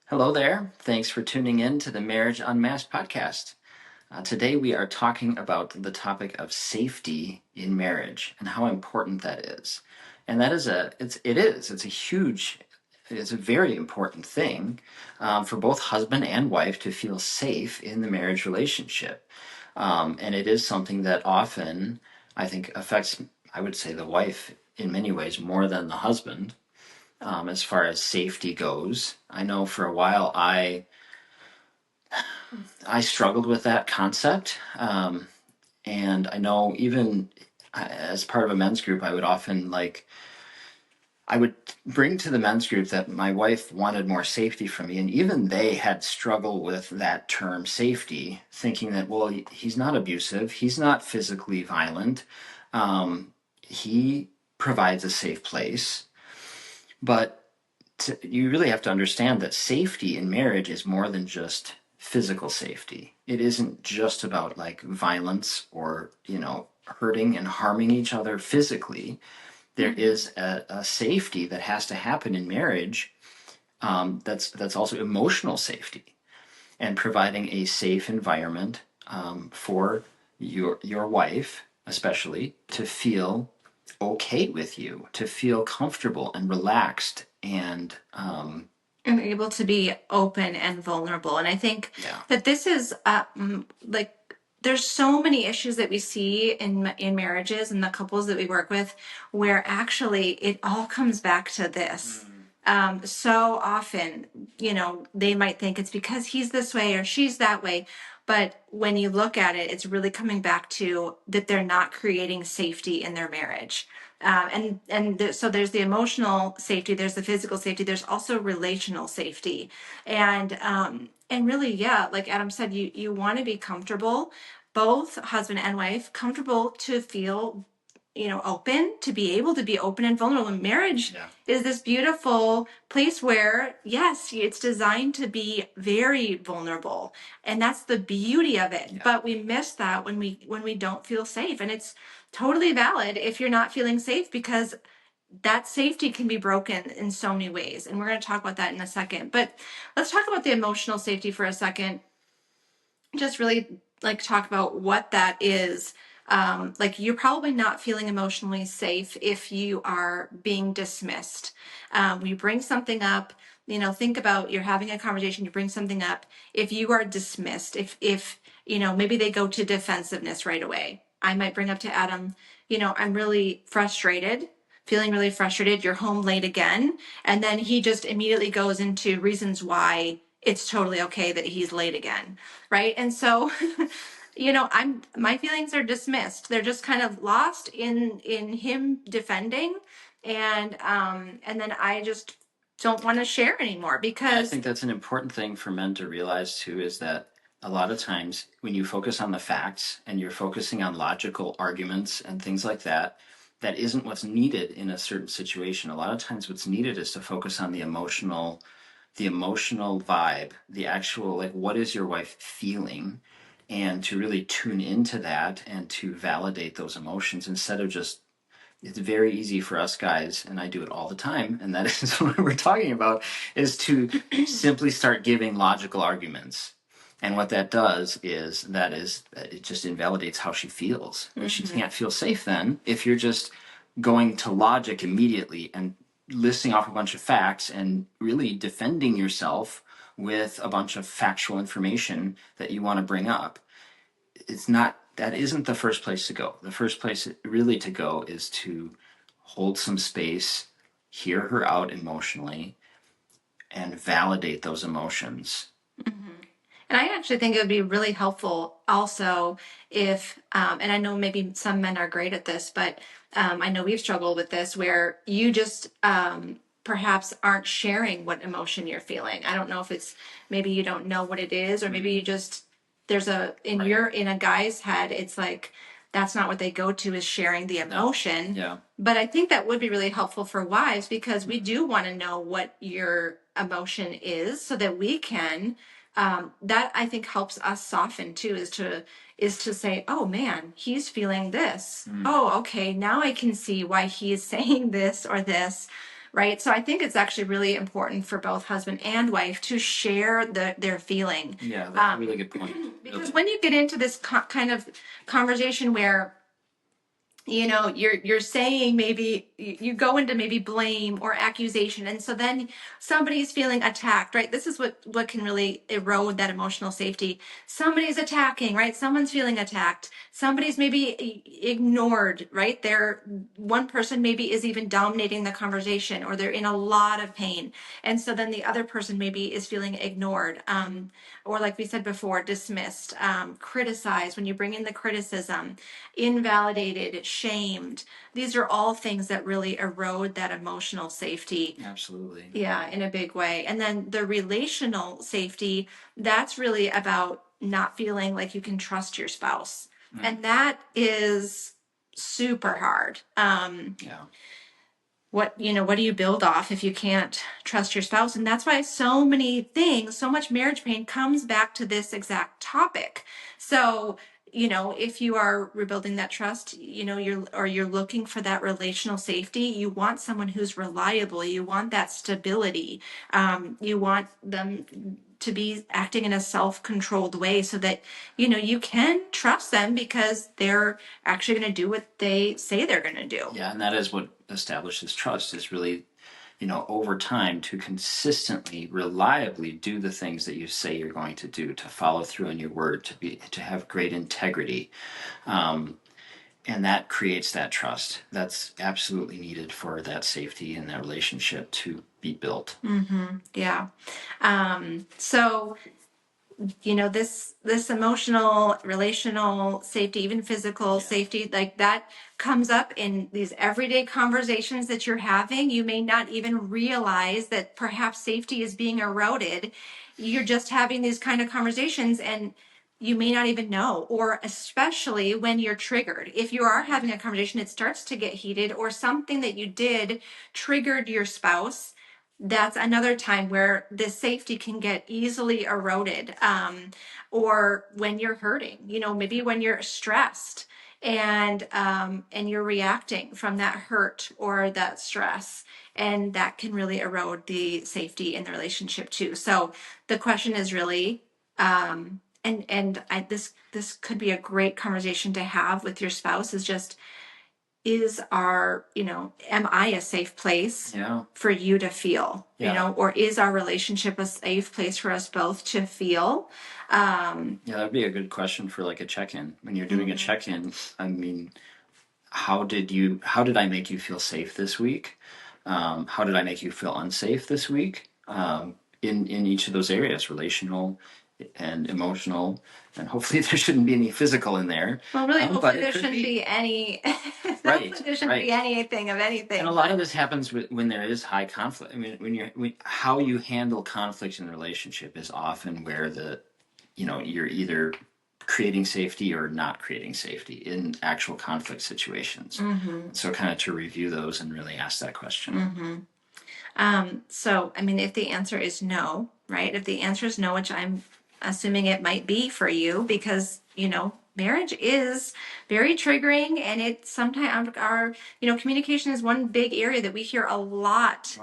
Hello there. Thanks for tuning in to the Marriage Unmasked podcast. Today we are talking about the topic of safety in marriage and how important that is. And that is it's a very important thing for both husband and wife to feel safe in the marriage relationship. And it is something that often, I think, affects, I would say, the wife in many ways more than the husband. As far as safety goes, I know for a while I struggled with that concept. And I know even as part of a men's group, I would bring to the men's group that my wife wanted more safety from me. And even they had struggled with that term safety, thinking that, well, he's not abusive, he's not physically violent, he provides a safe place. But you really have to understand that safety in marriage is more than just physical safety. It isn't just about like violence or, hurting and harming each other physically. There is a safety that has to happen in marriage, that's also emotional safety and providing a safe environment for your wife, especially, to feel okay with you, to feel comfortable and relaxed and able to be open and vulnerable. And I think that this is like there's so many issues that we see in marriages and the couples that we work with where actually it all comes back to this. So often, they might think it's because he's this way or she's that way. But when you look at it, it's really coming back to that they're not creating safety in their marriage. So there's the emotional safety, there's the physical safety, there's also relational safety, and really, yeah, like Adam said, you want to be comfortable, both husband and wife, comfortable to feel open, to be able to be open and vulnerable. And marriage is this beautiful place where, yes, it's designed to be very vulnerable, and that's the beauty of it. But we miss that when we don't feel safe, and it's totally valid if you're not feeling safe, because that safety can be broken in so many ways, and we're going to talk about that in a second. But let's talk about the emotional safety for a second. Just really like talk about what that is. Like, you're probably not feeling emotionally safe if you are being dismissed. We bring something up, think about, you're having a conversation, you bring something up. If you are dismissed, if maybe they go to defensiveness right away. I might bring up to Adam, I'm really frustrated, feeling really frustrated. You're home late again. And then he just immediately goes into reasons why it's totally okay that he's late again. Right. And so, my feelings are dismissed. They're just kind of lost in him defending. And then I just don't want to share anymore, because I think that's an important thing for men to realize too, is that a lot of times when you focus on the facts and you're focusing on logical arguments and things like that, that isn't what's needed in a certain situation. A lot of times what's needed is to focus on the emotional vibe, the actual, like, what is your wife feeling, and to really tune into that and to validate those emotions instead of just, it's very easy for us guys, and I do it all the time, and that is what we're talking about, is to simply start giving logical arguments. And what that does is it just invalidates how she feels. Mm-hmm. She can't feel safe then if you're just going to logic immediately and listing off a bunch of facts and really defending yourself with a bunch of factual information that you want to bring up. That isn't the first place to go. The first place really to go is to hold some space, hear her out emotionally, and validate those emotions. Mm-hmm. And I actually think it would be really helpful also if, and I know maybe some men are great at this, but I know we've struggled with this, where you just perhaps aren't sharing what emotion you're feeling. I don't know if it's, maybe you don't know what it is, or maybe you just, in a guy's head, it's like, that's not what they go to, is sharing the emotion. Yeah. But I think that would be really helpful for wives, because we do want to know what your emotion is so that we can, that I think helps us soften too, is to say, oh man, he's feeling this. Oh, okay, now I can see why he is saying this or this. right? So I think it's actually really important for both husband and wife to share their feeling. Yeah, that's a really good point. Because when you get into this kind of conversation where you're saying, maybe you go into maybe blame or accusation, and so then somebody's feeling attacked, right? This is what can really erode that emotional safety. Somebody's attacking, right? Someone's feeling attacked. Somebody's maybe ignored, right? One person maybe is even dominating the conversation, or they're in a lot of pain, and so then the other person maybe is feeling ignored, or like we said before, dismissed, criticized. When you bring in the criticism, invalidated, shamed. These are all things that really erode that emotional safety. Absolutely. Yeah, in a big way. And then the relational safety, that's really about not feeling like you can trust your spouse. And that is super hard. Yeah. What do you build off if you can't trust your spouse? And that's why so much marriage pain comes back to this exact topic. So, if you are rebuilding that trust, you're looking for that relational safety, you want someone who's reliable, you want that stability, you want them to be acting in a self-controlled way, so that you can trust them because they're actually going to do what they say they're going to do. Yeah, and that is what establishes trust, is really, over time, to consistently, reliably do the things that you say you're going to do, to follow through on your word, to have great integrity. And that creates that trust that's absolutely needed for that safety in that relationship to be built. Mm-hmm. Yeah. So this emotional, relational safety, even physical safety, like that comes up in these everyday conversations that you're having. You may not even realize that perhaps safety is being eroded. You're just having these kind of conversations, and you may not even know. Or especially when you're triggered, if you are having a conversation, it starts to get heated, or something that you did triggered your spouse, that's another time where the safety can get easily eroded. Or when you're hurting, maybe when you're stressed, and you're reacting from that hurt or that stress, and that can really erode the safety in the relationship too. So the question is really, this could be a great conversation to have with your spouse, is just, am I a safe place for you to feel, or is our relationship a safe place for us both to feel? That'd be a good question for like a check-in. When you're doing a check-in, I mean, how did I make you feel safe this week? How did I make you feel unsafe this week? In each of those areas, relational and emotional, and hopefully there shouldn't be any physical in there. Well, really, hopefully there shouldn't be any. Right. There shouldn't be anything of anything. And a lot of this happens when there is high conflict. I mean, how you handle conflict in a relationship is often where you're either creating safety or not creating safety in actual conflict situations. Mm-hmm. So kind of to review those and really ask that question. Mm-hmm. So, I mean, if the answer is no, right? If the answer is no, which I'm assuming it might be for you, because, marriage is very triggering, and it's sometimes our communication is one big area that we hear a lot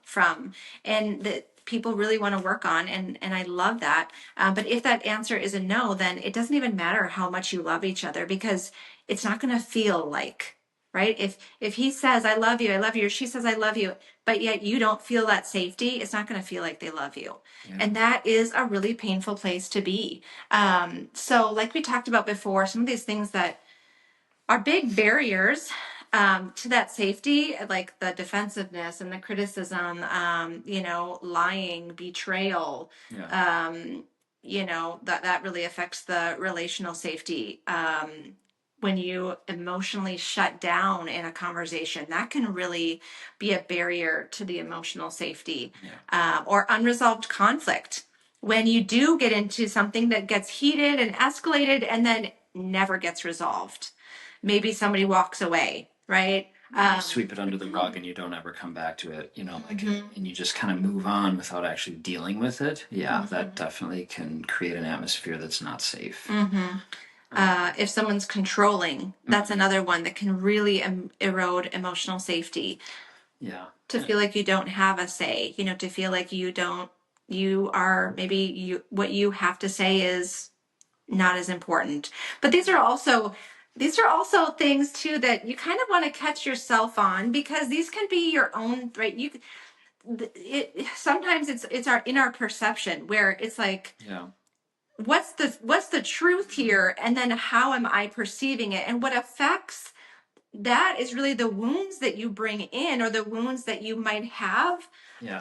from, and that people really want to work on, and I love that. But if that answer is a no, then it doesn't even matter how much you love each other, because it's not going to feel like, right? If he says, I love you, or she says, I love you, but yet you don't feel that safety, it's not going to feel like they love you. Yeah. And that is a really painful place to be. So like we talked about before, some of these things that are big barriers to that safety, like the defensiveness and the criticism, lying, betrayal, that really affects the relational safety. When you emotionally shut down in a conversation, that can really be a barrier to the emotional safety. Or unresolved conflict. When you do get into something that gets heated and escalated and then never gets resolved. Maybe somebody walks away, right? Sweep it under the rug and you don't ever come back to it, and you just kind of move on without actually dealing with it. Yeah, that definitely can create an atmosphere that's not safe. If someone's controlling, that's another one that can really erode emotional safety. Yeah. To feel like you don't have a say, to feel like you are, maybe what you have to say is not as important. But these are also things too that you kind of want to catch yourself on, because these can be your own, right? Sometimes it's our in our perception where it's like, Yeah. what's the truth here, and then how am I perceiving it, and what affects that is really the wounds that you bring in, or the wounds that you might have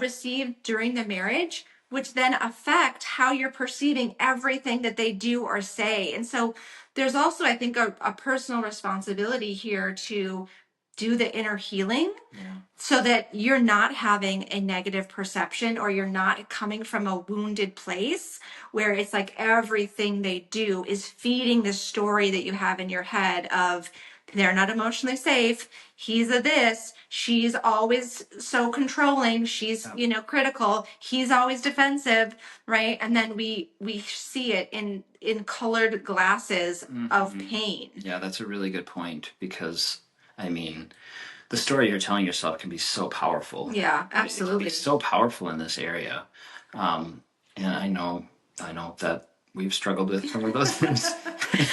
received during the marriage, which then affect how you're perceiving everything that they do or say. And so there's also, I think, a personal responsibility here to do the inner healing, so that you're not having a negative perception, or you're not coming from a wounded place where it's like everything they do is feeding the story that you have in your head of, they're not emotionally safe, he's a this, she's always so controlling, she's critical, he's always defensive, right? And then we see it in colored glasses of pain. Yeah, that's a really good point, because I mean, the story you're telling yourself can be so powerful. Yeah, absolutely. It can be so powerful in this area. And I know that we've struggled with some of those things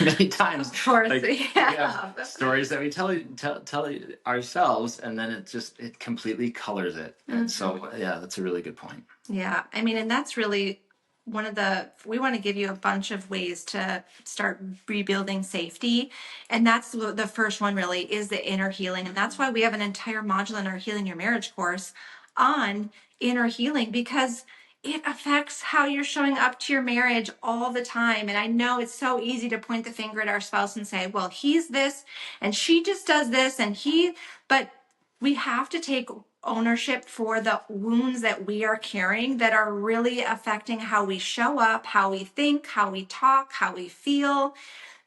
many times. Of course, like, we have stories that we tell ourselves, and then it completely colors it. And so, yeah, that's a really good point. Yeah, I mean, and that's really we want to give you a bunch of ways to start rebuilding safety. And that's the first one really, is the inner healing. And that's why we have an entire module in our Healing Your Marriage course on inner healing, because it affects how you're showing up to your marriage all the time. And I know it's so easy to point the finger at our spouse and say, well, he's this and she just does this but we have to take ownership for the wounds that we are carrying that are really affecting how we show up, how we think, how we talk, how we feel.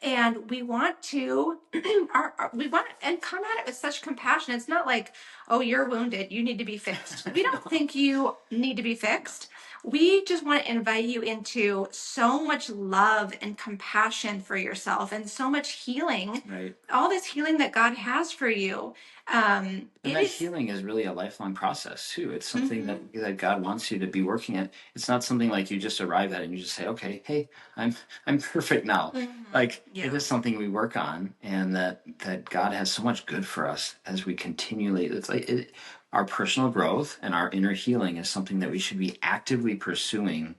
And we want to and come at it with such compassion. It's not like, oh, you're wounded, you need to be fixed. We don't think you need to be fixed. We just want to invite you into so much love and compassion for yourself, and so much healing, right? All this healing that God has for you. And that healing is really a lifelong process too. It's something that God wants you to be working at. It's not something like you just arrive at and you just say, okay, hey, I'm perfect now. Like, it is something we work on, and that God has so much good for us as we continually. It's like our personal growth and our inner healing is something that we should be actively pursuing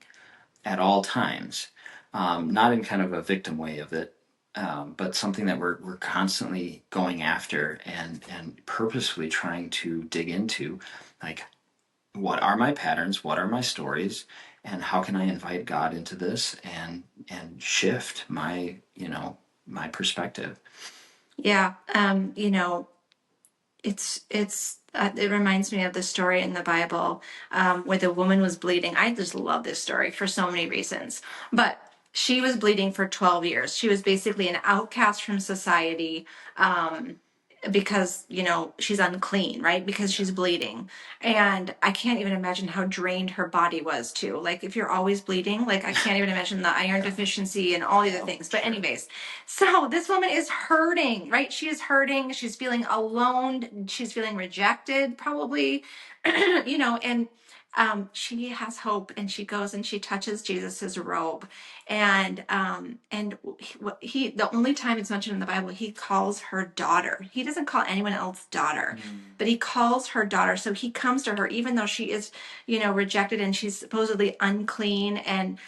at all times, not in kind of a victim way of it, but something that we're constantly going after and purposefully trying to dig into, like, what are my patterns, what are my stories, and how can I invite God into this and shift my my perspective. Yeah, it reminds me of the story in the Bible, where the woman was bleeding. I just love this story for so many reasons, but she was bleeding for 12 years. She was basically an outcast from society. Because she's unclean, right? Because she's bleeding. And I can't even imagine how drained her body was too. Like, if you're always bleeding, like, I can't even imagine the iron deficiency and all the other things. But anyways, so this woman is hurting, right? She is hurting, she's feeling alone, she's feeling rejected probably. And she has hope, and she goes and she touches Jesus's robe, and the only time it's mentioned in the Bible, he calls her daughter. He doesn't call anyone else daughter, but he calls her daughter. So he comes to her, even though she is, rejected, and she's supposedly unclean, and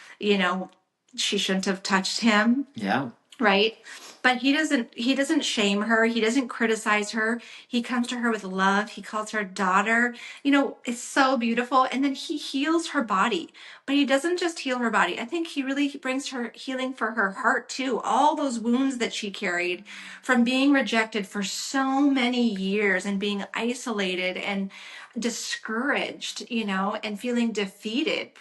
she shouldn't have touched him. Yeah. Right. But he doesn't shame her. He doesn't criticize her. He comes to her with love. He calls her daughter. It's so beautiful. And then he heals her body, but he doesn't just heal her body. I think he really brings her healing for her heart too. All those wounds that she carried from being rejected for so many years, and being isolated and discouraged, and feeling defeated,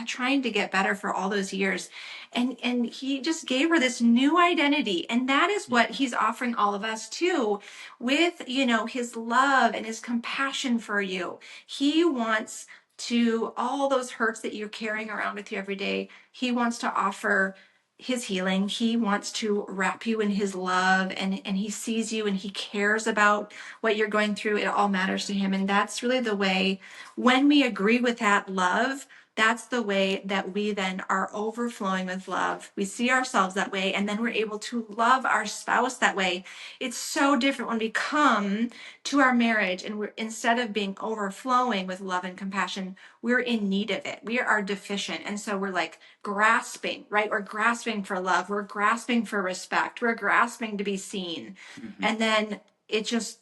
trying to get better for all those years. And he just gave her this new identity. And that is what he's offering all of us too, with, his love and his compassion for you. He wants to, all those hurts that you're carrying around with you every day, he wants to offer his healing. He wants to wrap you in his love, and he sees you and he cares about what you're going through. It all matters to him. And that's really the way, when we agree with that love, that's the way that we then are overflowing with love. We see ourselves that way, and then we're able to love our spouse that way. It's so different when we come to our marriage and we're, instead of being overflowing with love and compassion, we're in need of it. We are deficient. And so we're like grasping, right? We're grasping for love. We're grasping for respect. We're grasping to be seen. Mm-hmm. And then it just,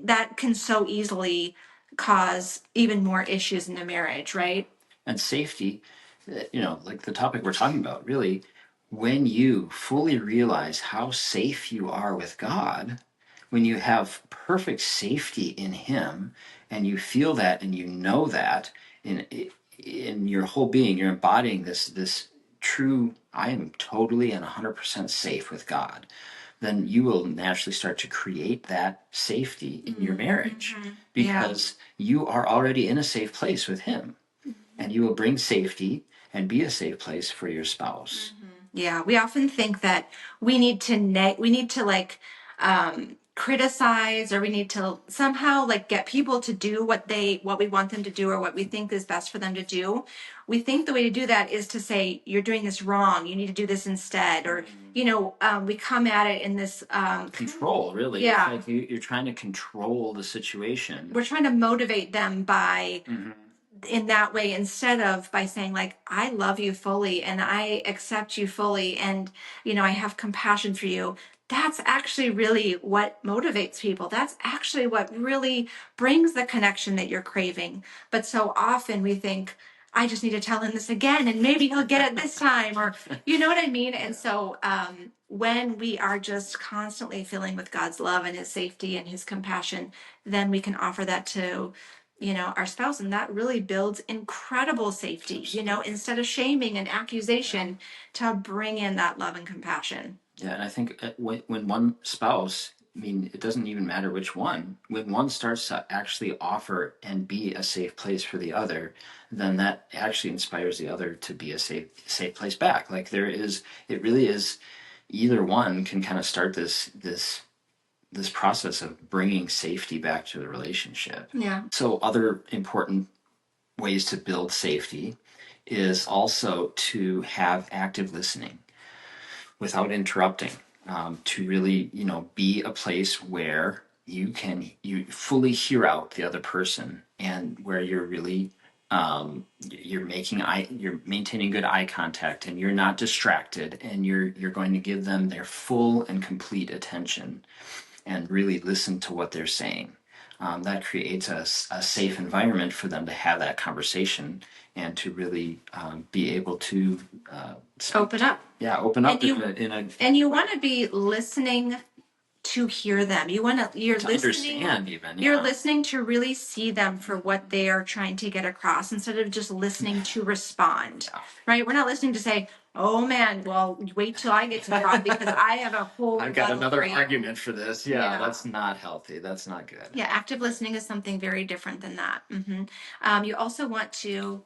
that can so easily cause even more issues in the marriage, right? And safety, like the topic we're talking about, really, when you fully realize how safe you are with God, when you have perfect safety in Him, and you feel that and you know that in your whole being, you're embodying this true, I am totally and 100% safe with God, then you will naturally start to create that safety in your marriage, because you are already in a safe place with Him. And you will bring safety and be a safe place for your spouse. Yeah, we often think that we need to like criticize, or we need to somehow like get people to do what we want them to do, or what we think is best for them to do. We think the way to do that is to say, you're doing this wrong, you need to do this instead, or we come at it in this control, really. Yeah, it's like you're trying to control the situation. We're trying to motivate them by in that way, instead of by saying, like, I love you fully and I accept you fully, and I have compassion for you. That's actually really what motivates people. That's actually what really brings the connection that you're craving. But so often we think, I just need to tell him this again and maybe he'll get it this time, or you know what I mean? And so when we are just constantly filling with God's love and his safety and his compassion, then we can offer that to our spouse, and that really builds incredible safety. Instead of shaming and accusation, to bring in that love and compassion. Yeah, and I think when one spouse, I mean, it doesn't even matter which one, when one starts to actually offer and be a safe place for the other, then that actually inspires the other to be a safe place back. Like it really is, either one can kind of start this process of bringing safety back to the relationship. Yeah. So other important ways to build safety is also to have active listening without interrupting, to really, be a place where you fully hear out the other person, and where you're really you're maintaining good eye contact, and you're not distracted, and you're going to give them their full and complete attention and really listen to what they're saying. That creates a safe environment for them to have that conversation, and to really be able to open up. Yeah, open up and you want to be listening to hear them. You're listening, understand even. You're listening to really see them for what they are trying to get across, instead of just listening to respond. Right? We're not listening to say, oh man, well, wait till I get to the problem because I have a whole I've got another argument for this. Yeah, that's not healthy. That's not good. Yeah, active listening is something very different than that. You also want to,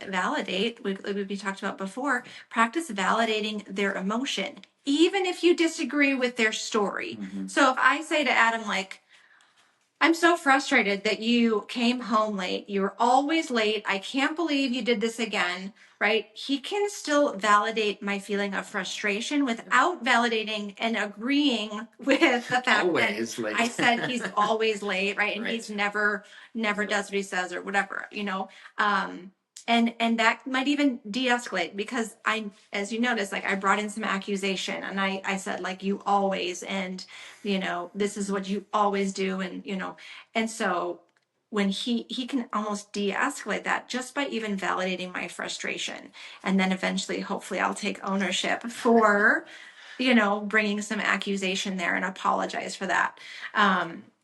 validate, we talked about before, practice validating their emotion, even if you disagree with their story. So if I say to Adam, like, I'm so frustrated that you came home late. You were always late. I can't believe you did this again, right? He can still validate my feeling of frustration without validating and agreeing with the fact always that late. I said he's always late, right? And he's never does what he says or whatever, and that might even de-escalate, because as you notice, like, I brought in some accusation, and I said, like, you always, and this is what you always do, and so when he can almost de-escalate that just by even validating my frustration, and then eventually, hopefully, I'll take ownership for bringing some accusation there and apologize for that.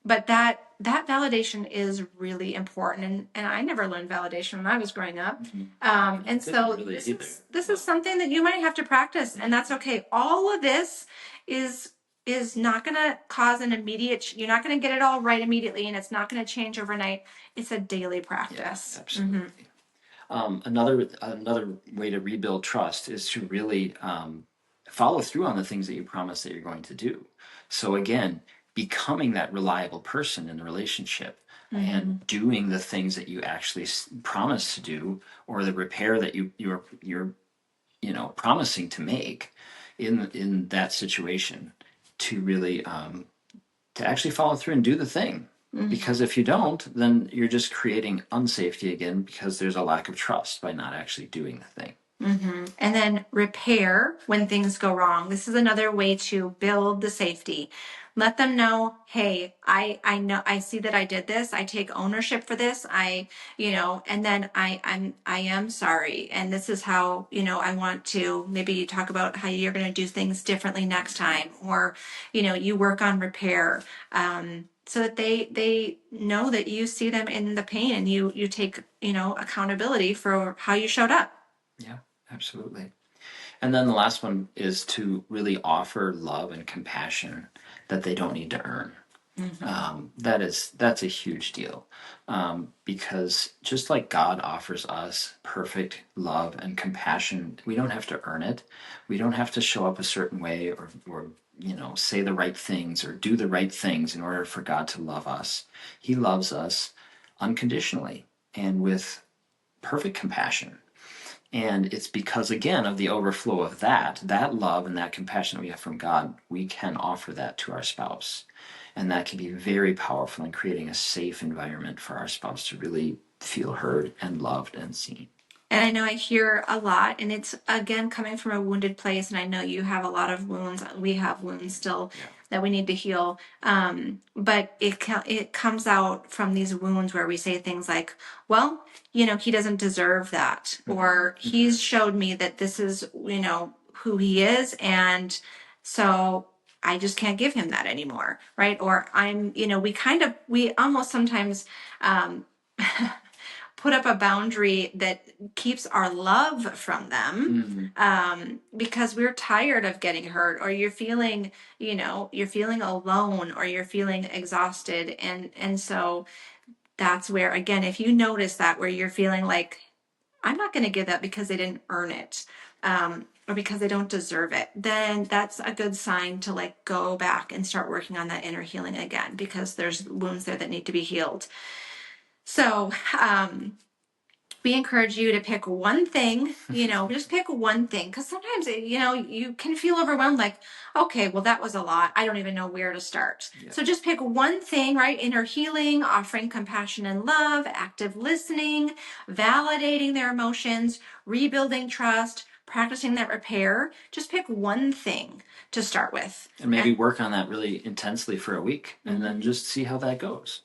But that validation is really important, and I never learned validation when I was growing up. And so this is something that you might have to practice, and that's okay. All of this is not going to cause an immediate, you're not going to get it all right immediately, and it's not going to change overnight. It's a daily practice. Yeah, absolutely. Another way to rebuild trust is to really follow through on the things that you promise that you're going to do. So again, becoming that reliable person in the relationship and doing the things that you actually promise to do, or the repair that you're promising to make in that situation, to really to actually follow through and do the thing. Because if you don't, then you're just creating unsafety again, because there's a lack of trust by not actually doing the thing. And then repair when things go wrong. This is another way to build the safety. Let them know, hey, I know, I see that I did this. I take ownership for this. And then I am sorry. And this is how, I want to, maybe you talk about how you're going to do things differently next time, or, you work on repair. So that they know that you see them in the pain, and you take, accountability for how you showed up. Yeah, absolutely. And then the last one is to really offer love and compassion that they don't need to earn. That's a huge deal, because just like God offers us perfect love and compassion, we don't have to earn it. We don't have to show up a certain way, or say the right things or do the right things in order for God to love us. He loves us unconditionally and with perfect compassion. And it's because, again, of the overflow of that love and that compassion that we have from God, we can offer that to our spouse. And that can be very powerful in creating a safe environment for our spouse to really feel heard and loved and seen. And I know I hear a lot, and it's, again, coming from a wounded place. And I know you have a lot of wounds. We have wounds still that we need to heal. But it comes out from these wounds where we say things like, well, he doesn't deserve that. Or he's showed me that this is, who he is. And so I just can't give him that anymore. Right. Or we almost sometimes, put up a boundary that keeps our love from them, because we're tired of getting hurt, or you're feeling alone, or you're feeling exhausted. And so that's where, again, if you notice that, where you're feeling like, I'm not going to give that because they didn't earn it, or because they don't deserve it, then that's a good sign to go back and start working on that inner healing again, because there's wounds there that need to be healed. So, we encourage you to pick one thing, just pick one thing. Because sometimes, you can feel overwhelmed, like, okay, well, that was a lot. I don't even know where to start. Yeah. So just pick one thing, right? Inner healing, offering compassion and love, active listening, validating their emotions, rebuilding trust, practicing that repair. Just pick one thing to start with. And maybe work on that really intensely for a week, and then just see how that goes.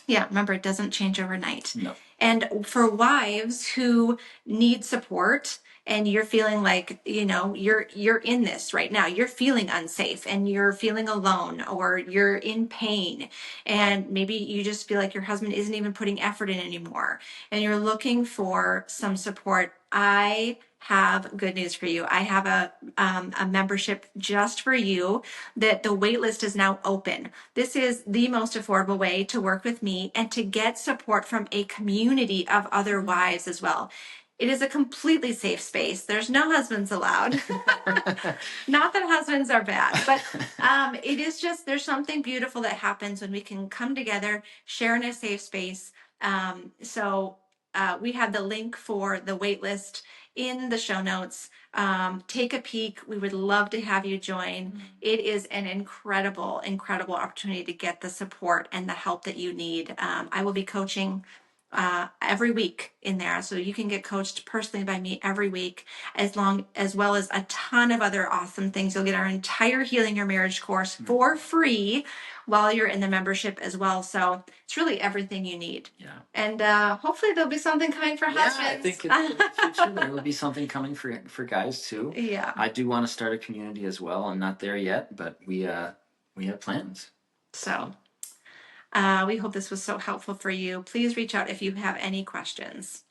Yeah, remember, it doesn't change overnight. No. And for wives who need support, and you're feeling like, you're in this right now, you're feeling unsafe, and you're feeling alone, or you're in pain, and maybe you just feel like your husband isn't even putting effort in anymore, and you're looking for some support, I have good news for you. I have a membership just for you, that the waitlist is now open. This is the most affordable way to work with me and to get support from a community of other wives as well. It is a completely safe space. There's no husbands allowed. Not that husbands are bad, but it is just, there's something beautiful that happens when we can come together, share in a safe space. We have the link for the waitlist in the show notes. Take a peek. We would love to have you join. It is an incredible, incredible opportunity to get the support and the help that you need. I will be coaching every week in there, so you can get coached personally by me every week, as well as a ton of other awesome things. You'll get our entire Healing Your Marriage course for free while you're in the membership as well. So it's really everything you need. Yeah. And hopefully there'll be something coming for husbands. I think in the future there will be something coming for guys too. Yeah. I do want to start a community as well. I'm not there yet, but we have plans. So we hope this was so helpful for you. Please reach out if you have any questions.